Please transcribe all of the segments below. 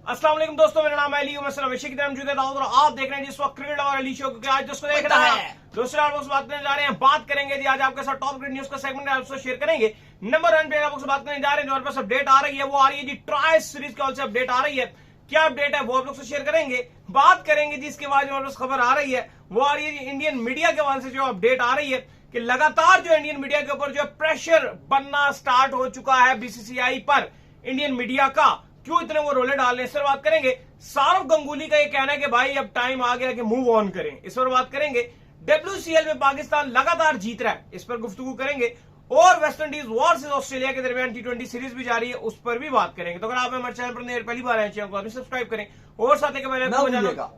अस्सलाम वालेकुम दोस्तों, मेरा नाम है अली, मैं अभिषेक की तरह मौजूद है और आप देख रहे हैं जिस वक्त क्रिकेट और अली शो, क्योंकि आज दोस्तों देख रहा है दूसरे आप बात करने जा रहे हैं। बात करेंगे जी आज आपके साथ टॉप क्रिकेट न्यूज का सेगमेंट आपसे शेयर करेंगे। नंबर 1 पे आपसे बात करने जा रहे हैं, जो हमारे पास अपडेट आ रही है वो आ रही है जी ट्राई सीरीज की ओर से अपडेट आ रही है। क्या अपडेट है वो आप लोग से शेयर करेंगे। बात करेंगे जी इसके बाद जो हमारे पास खबर आ रही है वो आ रही है जी इंडियन मीडिया के हवाले से जो अपडेट आ रही है कि लगातार जो इंडियन मीडिया के ऊपर जो प्रेशर बनना स्टार्ट हो चुका है बीसीसीआई पर। इंडियन मीडिया का क्यों इतने वो रोले डाल रहे हैं, इस पर बात करेंगे। सौरव गंगुली का ये कहना है कि भाई अब टाइम आ गया कि मूव ऑन करें, इस पर बात करेंगे। डब्ल्यूसीएल में पाकिस्तान लगातार जीत रहा है, इस पर गुफ्तगू करेंगे। और वेस्ट इंडीज वर्सेस ऑस्ट्रेलिया के दरमियान टी20 सीरीज भी जारी है, उस पर भी बात करेंगे। तो अगर आप हमारे चैनल पर पहली बार आए चैनल को सब्सक्राइब करें और साथ ही तो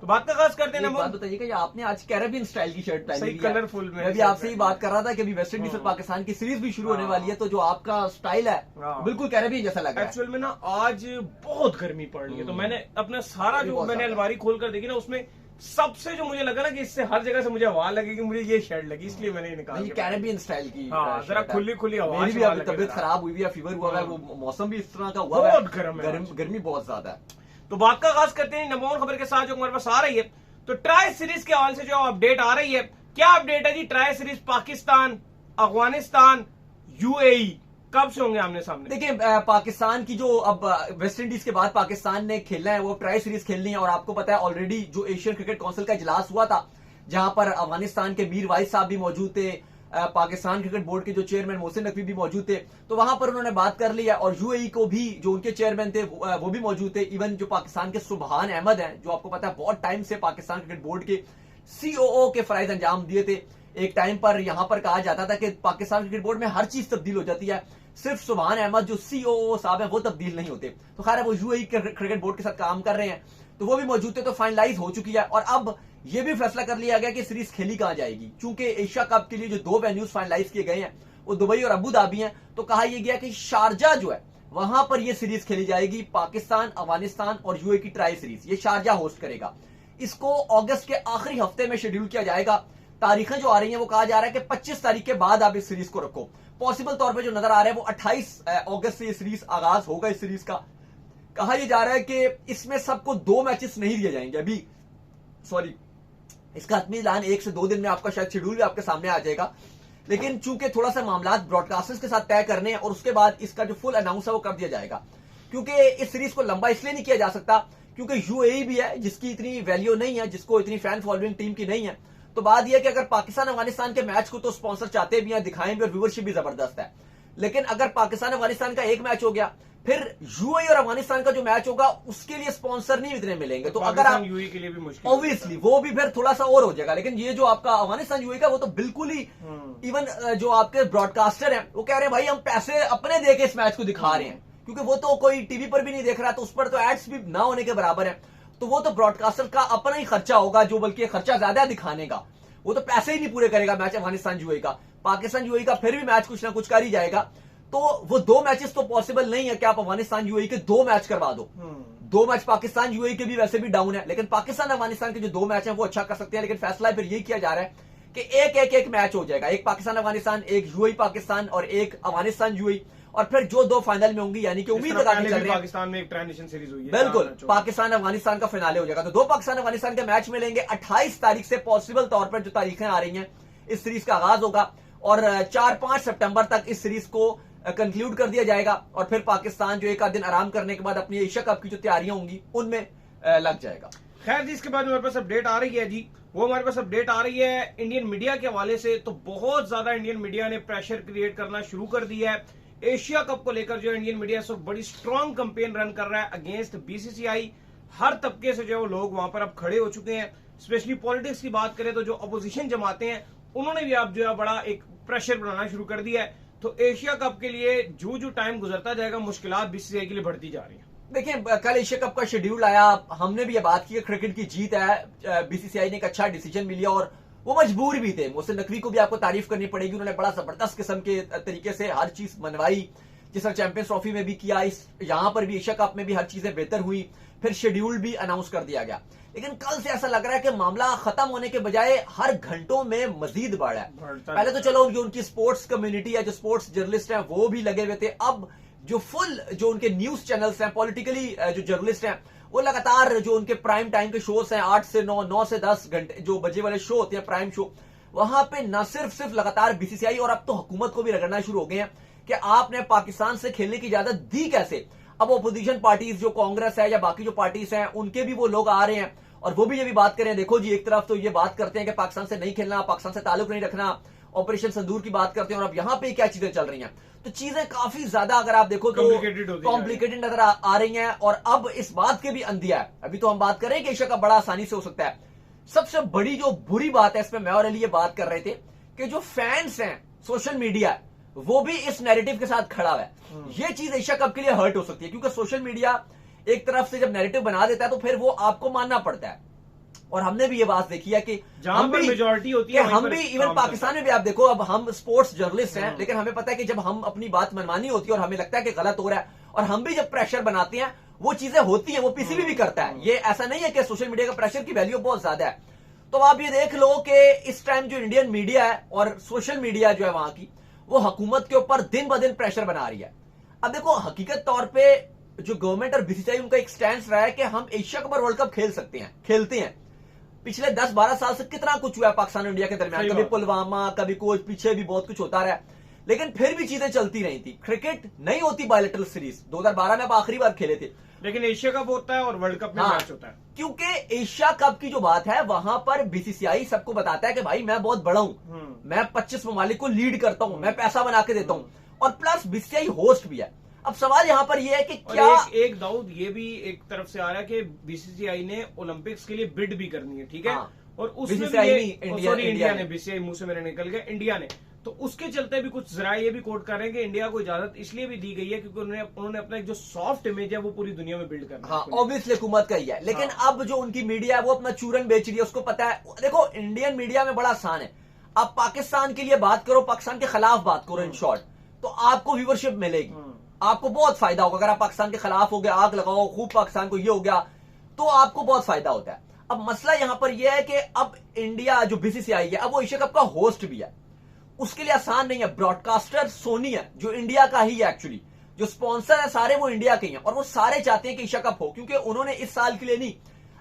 बात का खास करते हैं। बात बताइएगा, आपने आज कैरेबियन स्टाइल की शर्ट पहनी है, कलरफुल में। मैं भी आपसे ही बात कर रहा था कि अभी वेस्ट इंडीज और पाकिस्तान की सीरीज भी शुरू होने वाली है, तो जो आपका स्टाइल है बिल्कुल कैरेबियन जैसा लग रहा है। एक्चुअल में ना आज बहुत गर्मी पड़ रही है, तो मैंने अपना सारा जो मैंने अलमारी खोल कर देखी ना, उसमें सबसे जो मुझे लगा ना कि इससे हर जगह से मुझे हवा लगेगी, मुझे ये शर्ट लगी, इसलिए मैंने ये निकाला। कैरेबियन स्टाइल की जरा खुली खुली हवा। मेरी भी अभी तबीयत खराब हुई है, फीवर हुआ है, वो मौसम भी इस तरह का हुआ है, गर्मी बहुत ज्यादा है। तो बात का आगाज करते हैं नंबर 1 खबर के साथ जो हमारे पास आ रही है। तो ट्राई सीरीज के हवाले से जो अपडेट आ रही है, क्या अपडेट है जी? Tri series Pakistan, Afghanistan, UAE कब से होंगे आमने सामने? देखिए, पाकिस्तान की जो अब वेस्ट इंडीज के बाद पाकिस्तान ने खेलना है, वो ट्राई सीरीज खेलनी है। और आपको पता है ऑलरेडी जो एशियन क्रिकेट काउंसिल का इजलास हुआ था, जहां पर अफगानिस्तान के मीर वाइस साहब भी मौजूद थे, पाकिस्तान क्रिकेट बोर्ड के जो चेयरमैन मोहसिन नकवी भी मौजूद थे, तो वहां पर उन्होंने बात कर लिया। और यूएई को भी जो उनके चेयरमैन थे वो भी मौजूद थे। इवन जो पाकिस्तान के सुबहान अहमद हैं, जो आपको पता है बहुत टाइम से पाकिस्तान क्रिकेट बोर्ड के सीओओ के फराइज अंजाम दिए थे। एक टाइम पर यहां पर कहा जाता था कि पाकिस्तान क्रिकेट बोर्ड में हर चीज तब्दील हो जाती है, सिर्फ सुबहान अहमद जो सीओओ साहब है वो तब्दील नहीं होते। तो खैर वो यूएई क्रिकेट बोर्ड के साथ काम कर रहे हैं, तो वो भी मौजूद थे। तो फाइनलाइज हो चुकी है और अब ये भी फैसला कर लिया गया कि सीरीज खेली कहां जाएगी। चूंकि एशिया कप के लिए जो 2 वेन्यूज फाइनलाइज किए गए हैं वो दुबई और अबू धाबी हैं, तो कहा यह गया कि शारजा जो है वहां पर यह सीरीज खेली जाएगी। पाकिस्तान, अफगानिस्तान और यूएई की ट्राई सीरीज ये शारजा होस्ट करेगा। इसको अगस्त के आखिरी हफ्ते में शेड्यूल किया जाएगा। तारीखें जो आ रही हैं वो कहा जा रहा है कि 25 तारीख के बाद आप इस सीरीज को रखो। पॉसिबल तौर पे जो नजर आ रहा है वो 28 अगस्त से ये सीरीज आगाज होगा। इस सीरीज का कहा यह जा रहा है कि इसमें सबको 2 मैचेस नहीं दिए जाएंगे अभी, सॉरी, इसका हतमी ऐलान 1 से 2 दिन में आपका शायद शेड्यूल भी आपके सामने आ जाएगा। लेकिन चूंकि थोड़ा सा मामला ब्रॉडकास्टर्स के साथ तय करने हैं और उसके बाद इसका जो फुल अनाउंस है वो कर दिया जाएगा। क्योंकि इस सीरीज को लंबा इसलिए नहीं किया जा सकता क्योंकि यूएई भी है जिसकी इतनी वैल्यू नहीं है, जिसको इतनी फैन फॉलोइंग टीम की नहीं है। तो बात यह है कि अगर पाकिस्तान अफगानिस्तान के मैच को तो स्पॉन्सर चाहते भी हैं, दिखाएं भी, और व्यूवरशिप भी जबरदस्त है। लेकिन अगर पाकिस्तान अफगानिस्तान का एक मैच हो गया, फिर यूएई और अफगानिस्तान का जो मैच होगा उसके लिए स्पॉन्सर नहीं इतने मिलेंगे। तो अगर आप यूएई के लिए भी मुश्किल, ऑब्वियसली वो भी फिर थोड़ा सा और हो जाएगा। लेकिन ये जो आपका अफगानिस्तान यूएई का वो तो बिल्कुल ही, इवन जो आपके ब्रॉडकास्टर हैं वो कह रहे हैं भाई हम पैसे अपने दे के इस मैच को दिखा रहे हैं, क्योंकि वो तो कोई टीवी पर भी नहीं देख रहा, तो उस पर तो एड्स भी ना होने के बराबर है। तो वो तो ब्रॉडकास्टर का अपना ही खर्चा होगा, जो बल्कि खर्चा ज्यादा है दिखाने का, वो तो पैसे ही नहीं पूरे करेगा मैच अफगानिस्तान यूएई का। पाकिस्तान यूएई का फिर भी मैच कुछ ना कुछ कर ही जाएगा। तो वो 2 मैचेस तो पॉसिबल नहीं है कि आप अफगानिस्तान यूएई के 2 मैच करवा दो। 2 मैच पाकिस्तान यूएई के भी वैसे भी डाउन है, लेकिन पाकिस्तान अफगानिस्तान के जो 2 मैच हैं वो अच्छा कर सकते हैं। लेकिन फैसला फिर यही किया जा रहा है कि एक मैच हो जाएगा, एक पाकिस्तान अफगानिस्तान, एक यूएई पाकिस्तान और एक अफगानिस्तान यूएई। और फिर जो 2 फाइनल में होंगी, यानी कि उम्मीद लगानी चल रही है पाकिस्तान में एक ट्रांजिशन सीरीज हुई है, बिल्कुल पाकिस्तान अफगानिस्तान का फिनाले हो जाएगा। तो 2 पाकिस्तान अफगानिस्तान के मैच मिलेंगे। 28 तारीख से पॉसिबल तौर पर जो तारीखें आ रही हैं इस सीरीज का आगाज होगा और 4-5 सितंबर तक इस सीरीज को कंक्लूड कर दिया जाएगा। और फिर पाकिस्तान जो 1 आध दिन आराम करने के बाद अपनी एशिया कप की जो तैयारियां होंगी उनमें लग जाएगा। खैर जी, इसके बाद हमारे पास अपडेट आ रही है जी, वो हमारे पास अपडेट आ रही है इंडियन मीडिया के हवाले से। तो बहुत ज्यादा इंडियन मीडिया ने प्रेशर क्रिएट करना शुरू कर दिया है एशिया कप को लेकर। जो इंडियन मीडिया इस वक्त बड़ी स्ट्रांग कैंपेन रन कर रहा है अगेंस्ट बीसीसीआई। हर तबके से जो लोग वहां पर अब खड़े हो चुके हैं। स्पेशली पॉलिटिक्स की बात करें तो जो अपोजिशन जमाते हैं उन्होंने भी अब जो है बड़ा एक प्रेशर बनाना शुरू कर दिया है। तो एशिया कप के लिए जो टाइम गुजरता जाएगा, मुश्किलात बीसीसीआई के लिए बढ़ती जा रही है। देखिए, कल एशिया कप का शेड्यूल आया, हमने भी ये बात की क्रिकेट की जीत है, बीसीसीआई ने एक अच्छा डिसीजन भी लिया और वो मजबूर भी थे। मोहसिन नकवी को भी आपको तारीफ करनी पड़ेगी, उन्होंने बड़ा जबरदस्त किस्म के तरीके से हर चीज मनवाई, जिस तरह चैंपियंस ट्रॉफी में भी किया, इस यहां पर भी एशिया कप में भी हर चीजें बेहतर हुई। फिर शेड्यूल भी अनाउंस कर दिया गया। लेकिन कल से ऐसा लग रहा है कि मामला खत्म होने के बजाय हर घंटों में मजीद बढ़ा है। पहले तो चलो उनकी स्पोर्ट्स कम्युनिटी है, जो स्पोर्ट्स जर्नलिस्ट हैं वो भी लगे हुए थे। अब जो फुल जो उनके न्यूज चैनल्स हैं, पॉलिटिकली जो जर्नलिस्ट हैं, वो लगातार जो उनके प्राइम टाइम के शोज हैं 8 से 9, 9 से 10 घंटे जो बजे वाले शो होते हैं प्राइम शो, वहां पे न सिर्फ लगातार बीसीसीआई और अब तो हुकूमत को भी रगड़ना शुरू हो गए हैं कि आपने पाकिस्तान से खेलने की इजाजत दी कैसे। अब अपोजिशन पार्टीज जो कांग्रेस है या बाकी जो पार्टीज हैं उनके भी वो लोग आ रहे हैं और वो भी ये भी बात करें, देखो जी एक तरफ तो ये बात करते हैं कि पाकिस्तान से नहीं खेलना, पाकिस्तान से ताल्लुक नहीं रखना, ऑपरेशन संदूर की बात करते हैं, और अब यहां पे क्या चीजें चल रही हैं। तो चीजें काफी ज्यादा अगर आप देखो तो कॉम्प्लिकेटेड नजर आ रही हैं। और अब इस बात के भी अंदिया है, अभी तो हम बात कर रहे हैं कि एशिया कप बड़ा आसानी से हो सकता है। सबसे बड़ी जो बुरी बात है इसमें, मैं और अली ये बात कर रहे थे कि जो फैंस हैं, सोशल मीडिया वो भी इस नैरेटिव के साथ खड़ा है। ये चीज एशिया कप के लिए हर्ट हो सकती है क्योंकि सोशल मीडिया एक तरफ से जब नैरेटिव बना देता है तो फिर वो आपको मानना पड़ता है। और हमने भी ये बात देखी है कि जहां पर मेजॉरिटी होती है हम भी इवन पाकिस्तान में भी आप देखो, अब हम स्पोर्ट्स जर्नलिस्ट हैं लेकिन हमें पता है कि जब हम अपनी बात मनमानी होती है और हमें लगता है कि गलत हो रहा है और हम भी जब प्रेशर बनाते हैं वो चीजें होती है, वो पीसीबी भी करता है। ये ऐसा नहीं है कि सोशल मीडिया का प्रेशर की वैल्यू बहुत ज्यादा है। तो आप ये देख लो कि इस टाइम जो इंडियन मीडिया है और सोशल मीडिया जो है वहां की, वो हुकूमत के ऊपर दिन ब दिन प्रेशर बना रही है। अब देखो हकीकत तौर पे जो गवर्नमेंट और बीसीसीआई उनका एक स्टैंड रहा है कि हम एशिया कप और वर्ल्ड कप खेलते हैं। पिछले 10-12 साल से कितना कुछ हुआ है पाकिस्तान और इंडिया के दरमियान, कभी पुलवामा, कभी कुछ, पीछे भी बहुत कुछ होता रहा, लेकिन फिर भी चीजें चलती रही थी। क्रिकेट नहीं होती बायलैटरल सीरीज, 2012 में आप आखिरी बार खेले थे, लेकिन एशिया कप होता है और वर्ल्ड कप में मैच होता है। क्योंकि एशिया कप की जो बात है वहां पर बीसीसीआई सबको बताता है कि भाई मैं बहुत बड़ा हूं, मैं 25 ममालिक को लीड करता हूं, मैं पैसा बना के देता हूं, और प्लस बीसीसीआई होस्ट भी है। अब सवाल यहां पर यह है कि क्या एक दाऊद ये भी एक तरफ से आ रहा है कि बीसीसीआई ने ओलंपिक्स के लिए बिड भी करनी है, ठीक है, और उसमें इंडिया ने, बीसीसीआई मुंह से मेरे निकल गया, इंडिया ने, तो उसके चलते भी कुछ जरा ये भी कोट कर रहे हैं कि इंडिया को इजाजत इसलिए भी दी गई है क्योंकि उन्होंने अपना एक जो सॉफ्ट इमेज है वो पूरी दुनिया में बिल्ड करना है। हाँ, ऑब्वियसली हुकूमत का ही है, लेकिन अब जो उनकी मीडिया है वो अपना चूरन बेच रही है, उसको पता है। देखो इंडियन मीडिया में बड़ा आसान है, आप पाकिस्तान के लिए बात करो, पाकिस्तान के खिलाफ बात करो इन शॉर्ट, तो आपको व्यूवरशिप मिलेगी, आपको बहुत फायदा होगा। अगर आप पाकिस्तान के खिलाफ हो गया, आग लगाओ खूब पाकिस्तान को, ये हो गया, तो आपको बहुत फायदा होता है। अब मसला यहां पर यह है कि अब इंडिया जो बीसीसीआई है, अब वो एशिया कप का होस्ट भी है, उसके लिए आसान नहीं है। ब्रॉडकास्टर सोनी है जो इंडिया का ही है एक्चुअली, जो स्पॉन्सर है सारे वो इंडिया के ही हैं, और वो सारे चाहते हैं कि एशिया कप हो, क्योंकि उन्होंने इस साल के लिए नहीं,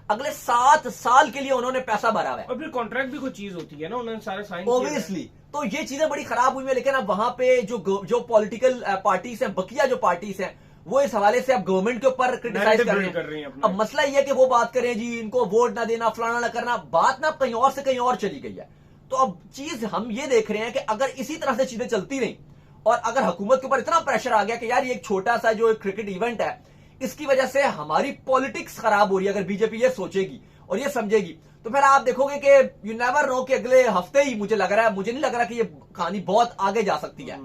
अगले 7 साल के लिए उन्होंने पैसा भरा हुआ है। और फिर कॉन्ट्रैक्ट भी कोई चीज होती है ना, उन्होंने सारे साइन ऑब्वियसली, तो ये चीजें बड़ी खराब हुई है। लेकिन अब वहां पे जो पॉलिटिकल पार्टीज हैं, बकिया जो पार्टीज हैं, वो इस हवाले से अब गवर्नमेंट के ऊपर क्रिटिसाइज कर रही हैं। अब मसला ये है कि वो बात करें जी इनको वोट ना देना, फलाना ना करना, बात ना कहीं और से कहीं और चली गई है। तो अब चीज हम ये देख रहे हैं कि अगर इसी तरह से चीजें चलती रही और अगर हुकूमत के ऊपर इतना प्रेशर आ गया कि यार ये एक छोटा सा जो क्रिकेट इवेंट है, इसकी वजह से हमारी पॉलिटिक्स खराब हो रही है, अगर बीजेपी ये सोचेगी और ये समझेगी, तो फिर आप देखोगे कि यू नेवर नो कि अगले हफ्ते ही मुझे नहीं लग रहा कि ये कहानी बहुत आगे जा सकती है।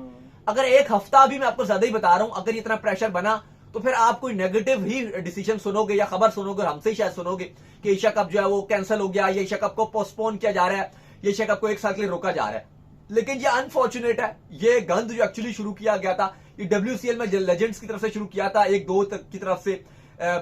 अगर एक हफ्ता भी, मैं आपको ज्यादा ही बता रहा हूं, अगर इतना प्रेशर बना तो फिर आप कोई नेगेटिव ही डिसीजन सुनोगे या खबर सुनोगे, और हमसे ही शायद सुनोगे कि एशिया कप जो है वो कैंसिल हो गया, या एशिया कप को पोस्टपोन किया जा रहा है, ये एशिया कप को 1 साल के लिए रोका जा रहा है। लेकिन ये अनफॉर्चुनेट है, ये गंद जो एक्चुअली शुरू किया गया था, ये WCL में लेजेंड्स की तरफ से शुरू किया था, 1-2 की तरफ से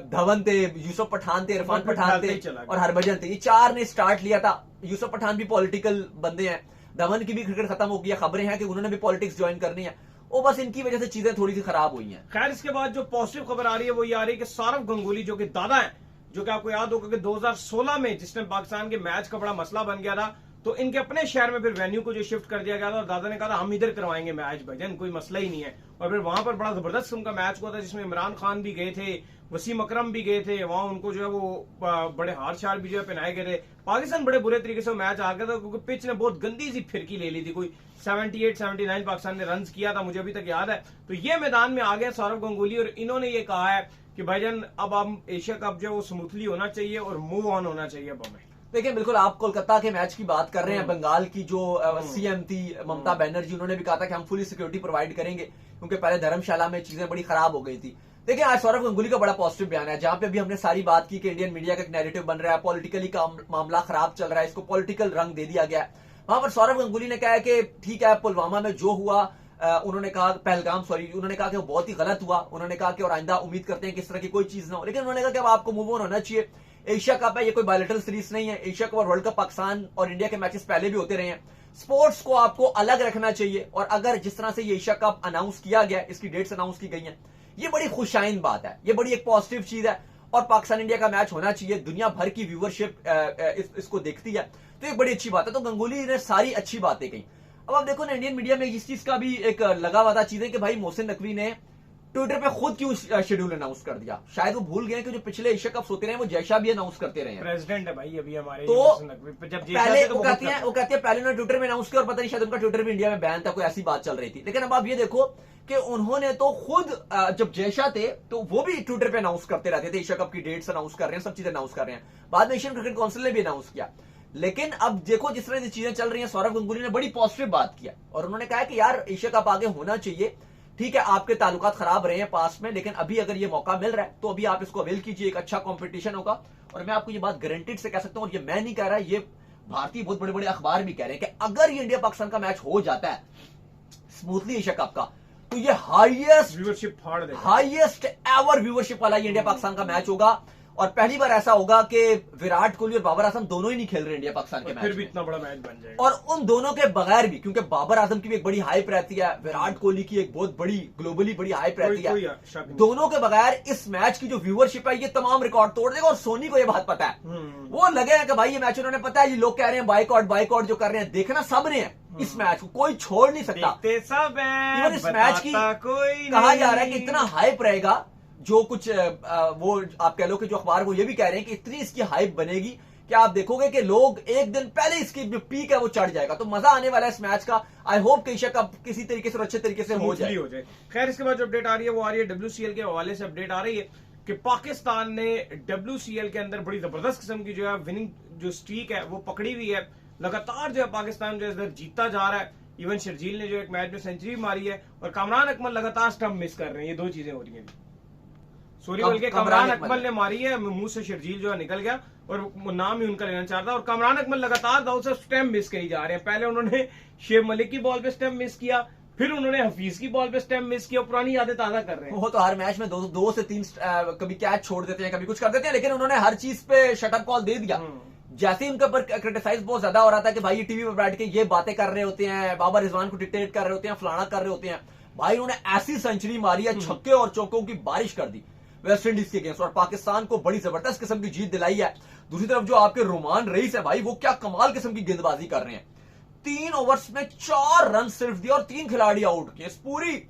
धवन थे, यूसुफ पठान थे, इरफान पठान थे और हरभजन थे, ये 4 ने स्टार्ट लिया था। यूसुफ पठान भी पॉलिटिकल बंदे हैं, धवन की भी क्रिकेट खत्म हो गया, खबरें हैं कि उन्होंने भी पॉलिटिक्स ज्वाइन करनी है, वो बस इनकी वजह से चीजें थोड़ी सी खराब हुई हैं। खैर, इसके बाद जो पॉजिटिव खबर आ रही है वो ये आ रही है कि सौरव गंगुली जो कि दादा है, जो कि आपको याद होगा कि 2016 में जिस टाइम पाकिस्तान के मैच का बड़ा मसला बन गया था, तो इनके अपने शहर में फिर वेन्यू को जो शिफ्ट कर दिया गया था और दादा ने कहा था हम इधर करवाएंगे मैच भाईजान, कोई मसला ही नहीं है। और फिर वहां पर बड़ा जबरदस्त उनका मैच हुआ था जिसमें इमरान खान भी गए थे, वसीम अकरम भी गए थे, वहां उनको जो है वो बड़े हार शार भी जो है पहनाए गए थे। पाकिस्तान बड़े बुरे तरीके से मैच आ गया था क्योंकि पिच ने बहुत गंदी सी फिरकी ले ली थी, कोई 78-79 पाकिस्तान ने रन किया था, मुझे अभी तक याद है। तो ये मैदान में आ गया सौरव गंगुली और इन्होंने ये कहा है कि भाईजान अब हम एशिया कप जो है वो स्मूथली होना चाहिए और मूव ऑन होना चाहिए। अब हमें देखिए, बिल्कुल आप कोलकाता के मैच की बात कर रहे हैं, बंगाल की जो सीएम थी ममता बनर्जी, उन्होंने भी कहा था कि हम फुली सिक्योरिटी प्रोवाइड करेंगे क्योंकि पहले धर्मशाला में चीजें बड़ी खराब हो गई थी। देखिए, आज सौरव गंगुली का बड़ा पॉजिटिव बयान है, जहां पे भी हमने सारी बात की कि इंडियन मीडिया का एक नैरेटिव बन रहा है, पॉलिटिकली का मामला खराब चल रहा है, इसको पॉलिटिकल रंग दे दिया गया है। वहां पर सौरव गंगुली ने कहा है कि ठीक है, पुलवामा में जो हुआ, उन्होंने कहा पहलगाम, उन्होंने कहा कि वो बहुत ही गलत हुआ, उन्होंने कहा कि और आइंदा उम्मीद करते हैं कि इस तरह की कोई चीज ना हो, लेकिन उन्होंने कहा कि अब आपको मूव ऑन होना चाहिए। एशिया कप है, ये कोई बायलैटरल सीरीज नहीं है। एशिया कप और वर्ल्ड कप पाकिस्तान और इंडिया के मैचेस पहले भी होते रहे हैं। स्पोर्ट्स को आपको अलग रखना चाहिए, और अगर जिस तरह से ये एशिया कप अनाउंस किया गया, इसकी डेट्स अनाउंस की गई हैं, ये बड़ी खुशाइन बात है, ये बड़ी एक पॉजिटिव चीज है। और पाकिस्तान इंडिया का मैच होना चाहिए, दुनिया भर की व्यूवरशिप इसको देखती है, तो एक बड़ी अच्छी बात है। तो गंगुली ने सारी अच्छी बातें कही। अब आप देखो ना, इंडियन मीडिया में इस चीज का भी एक लगा हुआ था चीज है कि भाई मोहसिन नकवी ने ट्विटर पे खुद क्यों शेड्यूल अनाउंस कर दिया। शायद वो भूल गए कि जो पिछले एशिया कप होते रहे वो जैशा भी अनाउंस करते रहे हैं। प्रेसिडेंट है भाई अभी हमारे, तो जब पहले वो कहती है पहले उन्होंने ट्विटर में अनाउंस किया और पता नहीं शायद उनका ट्विटर भी इंडिया में बैन था, कोई ऐसी बात चल रही थी। लेकिन अब आप ये देखो कि उन्होंने तो खुद जब जैशा थे तो वो भी ट्विटर पे अनाउंस करते रहते थे, एशिया कप की डेट्स अनाउंस कर रहे हैं, सब चीजें अनाउंस कर रहे हैं। बाद में एशियन क्रिकेट काउंसिल ने भी अनाउंस किया। लेकिन अब देखो जिस तरह से चीजें चल रही हैं, सौरव गंगुली ने बड़ी पॉजिटिव बात किया और उन्होंने कहा कि यार एशिया कप आगे होना चाहिए, ठीक है आपके ताल्लुकात खराब रहे हैं पास में, लेकिन अभी अगर ये मौका मिल रहा है तो अभी आप इसको अवेल कीजिए, एक अच्छा कंपटीशन होगा। और मैं आपको ये बात गारंटीड से कह सकता हूं, और ये मैं नहीं कह रहा, ये भारतीय बहुत बड़े बड़े अखबार भी कह रहे हैं कि अगर ये इंडिया पाकिस्तान का मैच हो जाता है स्मूथली एशिया कप का, तो ये हाईएस्ट एवर व्यूवरशिप वाला ये इंडिया पाकिस्तान का मैच होगा। और पहली बार ऐसा होगा कि विराट कोहली और बाबर आजम दोनों ही नहीं खेल रहे इंडिया पाकिस्तान के मैच, फिर भी इतना बड़ा मैच बन जाएगा। और उन दोनों के बगैर भी, क्योंकि बाबर आजम की भी एक बड़ी हाइप रहती है, विराट कोहली की एक बहुत बड़ी ग्लोबली बड़ी हाइप रहती है, दोनों के बगैर इस मैच की जो व्यूवरशिप है ये तमाम रिकॉर्ड तोड़ देगा। और सोनी को ये बात पता है, वो लगे हैं कि भाई ये मैच उन्होंने पता है, ये लोग कह रहे हैं बाइकआउट जो कर रहे हैं, देखना सब ने है इस मैच को, कोई छोड़ नहीं सकता। सब है, इस मैच की कहा जा रहा है कि इतना हाइप रहेगा, जो कुछ वो आप कह लो कि जो अखबार वो ये भी कह रहे हैं कि इतनी इसकी हाइप बनेगी कि आप देखोगे कि लोग एक दिन पहले इसकी जो पीक है वो चढ़ जाएगा। तो मजा आने वाला है इस मैच का। आई होप कि एशिया कप किसी तरीके से और अच्छे तरीके से हो जाए। खैर इसके बाद जो अपडेट आ रही है वो आ रही है WCL के हवाले से अपडेट आ रही है कि पाकिस्तान ने WCL के अंदर बड़ी जबरदस्त किस्म की जो है विनिंग जो स्ट्रीक है वो पकड़ी हुई है। लगातार जो है पाकिस्तान जो इधर जीतता जा रहा है। इवन शर्जील ने जो एक मैच में सेंचुरी मारी है और कामरान अकमल लगातार स्टंप मिस कर रहे हैं। ये दो चीजें हो रही हैं। सॉरी बल्कि कामरान अकमल ने मारी है, मुंह से शर्जील जो है निकल गया और नाम ही उनका लेना चाहता। और कामरान अकमल लगातार दाऊद से स्टंप मिस करी जा रहे हैं। पहले उन्होंने शेब मलिक की बॉल पे स्टंप मिस किया, फिर उन्होंने हफीज की बॉल पे स्टंप मिस किया। पुरानी यादें ताजा कर रहे हैं। वो तो हर मैच में दो से तीन कभी कैच छोड़ देते हैं, कभी कुछ कर देते हैं, लेकिन उन्होंने हर चीज पे शटअप कॉल दे दिया। जैसे ही उनके ऊपर क्रिटिसाइज बहुत ज्यादा हो रहा था कि भाई टीवी पर बैठ के ये बातें कर रहे होते हैं, बाबर रिजवान को डिक्टेट कर रहे होते हैं, फलाना कर रहे होते हैं, भाई उन्होंने ऐसी सेंचुरी मारी है, छक्के और चौकों की बारिश कर दी वेस्ट इंडीज के अगेंस्ट और पाकिस्तान को बड़ी जबरदस्त किस्म की जीत दिलाई है। दूसरी तरफ जो आपके रोमान रईस है भाई, वो क्या कमाल किस्म की गेंदबाजी कर रहे हैं। 3 ओवर्स में 4 रन सिर्फ दिए और 3 खिलाड़ी आउट किए। पूरी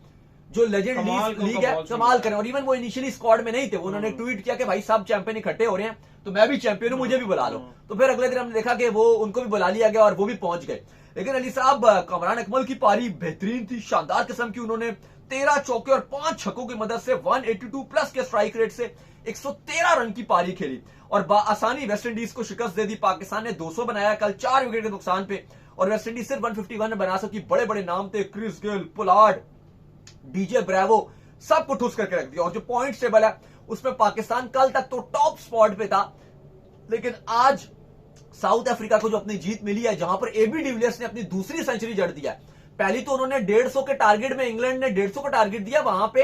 जो लेजेंड लीग है कमाल करें। और इवन वो इनिशियली स्क्वाड में नहीं थे, उन्होंने ट्वीट किया कि भाई सब चैंपियन इकट्ठे हो रहे हैं तो मैं भी चैंपियन हूं, मुझे भी बुला लो। तो फिर अगले दिन हमने देखा कि वो उनको भी बुला लिया गया और वो भी पहुंच गए। लेकिन अली साहब, कामरान अकमल की पारी बेहतरीन थी, शानदार किस्म की। उन्होंने 13 चौके और 5 छक्कों की मदद से 182 प्लस के स्ट्राइक रेट से 113 रन की पारी खेली और आसानी वेस्ट इंडीज को शिकस्त दे दी। पाकिस्तान ने 200 बनाया कल 4 विकेट के नुकसान पे और वेस्ट इंडीज सिर्फ 151 बना सकी। बड़े बड़े नाम थे, क्रिस गेल, पुलार्ड, डीजे ब्रेवो, सबको ठुस करके रख दिया। और जो पॉइंट टेबल है उसमें पाकिस्तान कल तक तो टॉप स्पॉट पे था, लेकिन आज साउथ अफ्रीका को जो अपनी जीत मिली है, जहां पर एबी डिविलियर्स ने अपनी दूसरी सेंचुरी जड़ दिया है। पहली तो उन्होंने 150 के टारगेट में, इंग्लैंड ने 150 का टारगेट दिया, वहां पे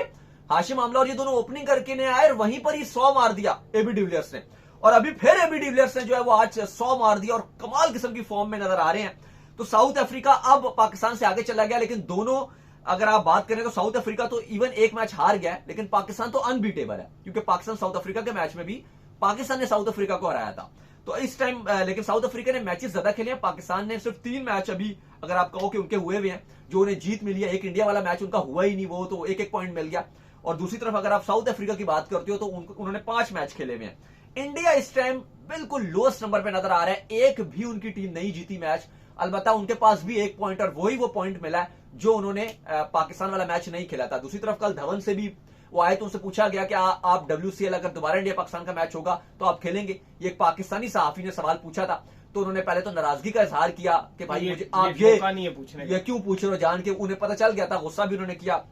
हाशिम आमला और ये दोनों ओपनिंग करके ने आए और वहीं पर ही 100 मार दिया एबी डिविलियर्स ने। और अभी फिर एबी डिविलियर्स ने जो है वो आज 100 मार दिया और कमाल किस्म की फॉर्म में नजर आ रहे हैं। तो साउथ अफ्रीका अब पाकिस्तान से आगे चला गया, लेकिन दोनों अगर आप बात करें तो साउथ अफ्रीका तो इवन एक मैच हार गया, लेकिन पाकिस्तान तो अनबीटेबल है, क्योंकि पाकिस्तान साउथ अफ्रीका के मैच में भी पाकिस्तान ने साउथ अफ्रीका को हराया था। तो इस टाइम लेकिन साउथ अफ्रीका ने मैचेस ज्यादा खेले हैं, पाकिस्तान ने सिर्फ 3 मैच अभी अगर आप कहो कि उनके हुए हुए हैं जो उन्हें जीत मिली है। एक इंडिया वाला मैच उनका हुआ ही नहीं, वो तो 1-1 पॉइंट मिल गया। और दूसरी तरफ अगर आप साउथ अफ्रीका की बात करते हो तो उन्होंने 5 मैच खेले हुए हैं। इंडिया इस टाइम बिल्कुल लोएस्ट नंबर पे नजर आ रहा है, एक भी उनकी टीम नहीं जीती मैच। अलबत्ता उनके पास भी 1 पॉइंट और वही वो पॉइंट मिला है जो उन्होंने पाकिस्तान वाला मैच नहीं खेला था। दूसरी तरफ कल धवन से भी वो आए तो उनसे पूछा गया कि आप WCL अगर दोबारा इंडिया पाकिस्तान का मैच होगा तो आप खेलेंगे। ये एक पाकिस्तानी सहाफी ने सवाल पूछा था, तो उन्होंने पहले तो नाराजगी का इजहार किया कि भाई मुझे आप ये क्यों पूछ रहे हो, जान के उन्हें पता चल गया था, गुस्सा भी उन्होंने किया।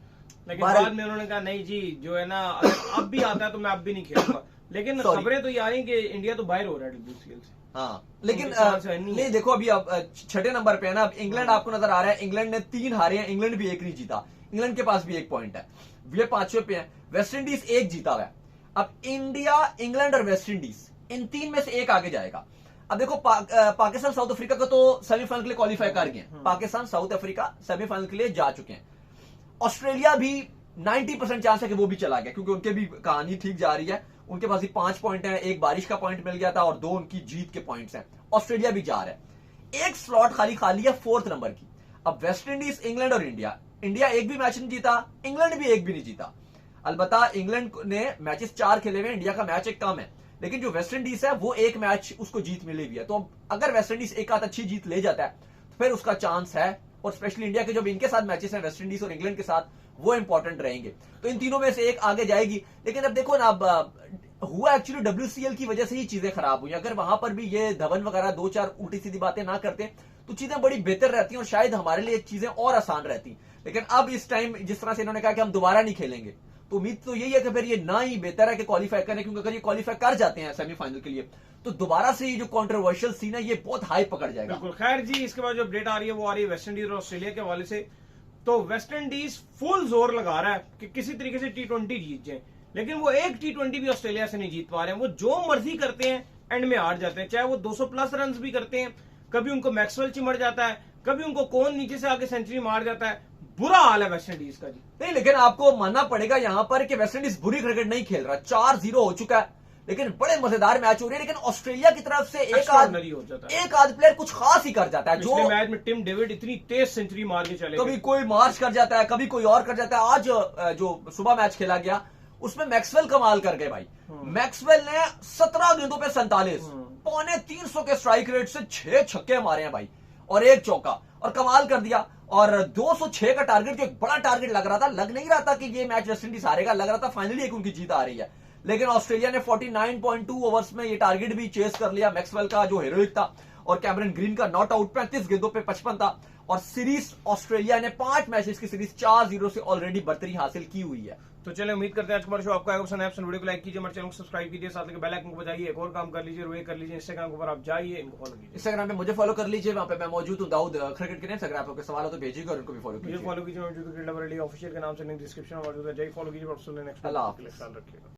लेकिन बाद में उन्होंने कहा नहीं जी, जो है ना अगर अब भी आता है तो मैं अब भी नहीं खेलूंगा। लेकिन खबरें तो ये आ रही कि इंडिया तो बाहर हो रहा है WCL से। हाँ, लेकिन नहीं देखो अभी अब 6ठे नंबर पे है ना। अब इंग्लैंड आपको नजर आ रहा है, इंग्लैंड ने 3 हारे हैं, इंग्लैंड भी 1 नहीं जीता। इंग्लैंड के पास भी 1 पॉइंट है, ये 5वें पे है। वेस्ट इंडीज 1 जीता हुआ है। अब इंडिया, इंग्लैंड और वेस्ट इंडीज इन 3 में से 1 आगे जाएगा। अब देखो पाकिस्तान साउथ अफ्रीका को तो सेमीफाइनल के लिए क्वालिफाई कर गए। पाकिस्तान साउथ अफ्रीका सेमीफाइनल के लिए जा चुके हैं। ऑस्ट्रेलिया भी 90% चांस है कि वो भी चला गया, क्योंकि उनके भी कहानी ठीक जा रही है। उनके पास भी 5 पॉइंट हैं, एक बारिश का पॉइंट मिल गया था और 2 उनकी जीत के पॉइंट्स हैं। ऑस्ट्रेलिया भी जा रहा है, एक स्लॉट खाली है 4th नंबर की। अब वेस्ट इंडीज, इंग्लैंड और इंडिया एक भी मैच नहीं जीता, इंग्लैंड भी एक भी नहीं जीता। अलबत्ता इंग्लैंड ने मैचेस 4 खेले हुए, इंडिया का मैच एक कम है, लेकिन जो वेस्ट इंडीज है वो एक मैच उसको जीत मिली हुई है। तो अगर वेस्ट इंडीज एक आध अच्छी जीत ले जाता है तो फिर उसका चांस है, और स्पेशली इंडिया के जो इनके साथ मैचेस हैं वेस्ट इंडीज और इंग्लैंड के साथ, वो इंपॉर्टेंट रहेंगे। तो इन तीनों में से एक आगे जाएगी। लेकिन अब देखो ना, अब हुआ एक्चुअली WCL की वजह से ही चीजें खराब हुई। अगर वहां पर भी ये धवन वगैरह 2-4 उल्टी सीधी बातें ना करते तो चीजें बड़ी बेहतर रहती और शायद हमारे लिए चीजें और आसान रहती। लेकिन अब इस टाइम जिस तरह से इन्होंने कहा कि हम दोबारा नहीं खेलेंगे, तो उम्मीद तो यही है कि फिर ये ना ही बेहतर है कि क्वालिफाई करें, क्योंकि अगर ये क्वालिफाई कर जाते हैं सेमीफाइनल के लिए तो दोबारा से ये जो कंट्रोवर्शियल सीन है ये बहुत हाई पकड़ जाएगा। बिल्कुल। खैर जी, इसके बाद जो अपडेट आ रही है वो आ रही है वेस्ट इंडीज और ऑस्ट्रेलिया के हवाले से। तो वेस्ट इंडीज फुल जोर लगा रहा है कि किसी तरीके से T20 जीत जाए, लेकिन वो एक T20 भी ऑस्ट्रेलिया से नहीं जीत पा रहे हैं। वो जो मर्जी करते हैं एंड में हार जाते हैं, चाहे वो 200+ रन भी करते हैं, कभी उनको मैक्सवेल चिमड़ जाता है, कभी उनको कौन नीचे से आके सेंचुरी मार जाता है। बुरा हाल है वेस्ट इंडीज का जी। नहीं, लेकिन आपको मानना पड़ेगा यहां पर कि वेस्ट इंडीज बुरी क्रिकेट नहीं खेल रहा। 4-0 हो चुका है, लेकिन बड़े मजेदार मैच हो रहे हैं। लेकिन ऑस्ट्रेलिया की तरफ से एक आध प्लेयर कुछ खास ही कर जाता है। जो मैच में टिम डेविड इतनी तेज सेंचुरी मार के चले, कभी कोई मार्च कर जाता है, कभी कोई और कर जाता है। आज जो सुबह मैच खेला गया उसमें मैक्सवेल कमाल कर गए भाई। मैक्सवेल ने 17 गेंदों पे 47, 350 के स्ट्राइक रेट से 6 छक्के मारे हैं भाई, और 1 चौका, और कमाल कर दिया। और 206 का टारगेट, जो एक बड़ा टारगेट लग रहा था, लग नहीं रहा था कि ये मैच वेस्ट इंडीज हारेगा, लग रहा था फाइनली एक उनकी जीत आ रही है। लेकिन ऑस्ट्रेलिया ने 49.2 ओवर्स में ये टारगेट भी चेस कर लिया। मैक्सवेल का जो हेरोइक था और कैमरन ग्रीन का नॉट आउट 35 गेंदों पे 55 था। और सीरीज ऑस्ट्रेलिया ने 5 मैचेस की सीरीज 4-0 से ऑलरेडी बढ़तरी हासिल की हुई है। तो चलिए, उम्मीद करते हैं आज हमारा शो आपको आएगा पसंद। वीडियो को लाइक कीजिए, हमारे चैनल को सब्सक्राइब कीजिए, साथ में बेल आइकन को बजाइए, एक और काम कर लीजिए, वे कर लीजिए। इंस्टाग्राम पर आप जाइए, इनको फॉलो कीजिए। इंस्टाग्राम पे मुझे फॉलो कर लीजिए, वहां पे मैं मौजूद हूँ, दाऊद क्रिकेट के नेम। अगर आपको सवाल हो तो भेजिएगा और उनको भी फॉलो कीजिए। मुझे फॉलो कीजिए, मौजूद ऑफिशियल के नाम से लिंक डिस्क्रिप्शन में मौजूद है। जय फॉलो कीजिए, नेक्स्ट। अल्लाह हाफिज़। ख्याल रखिएगा।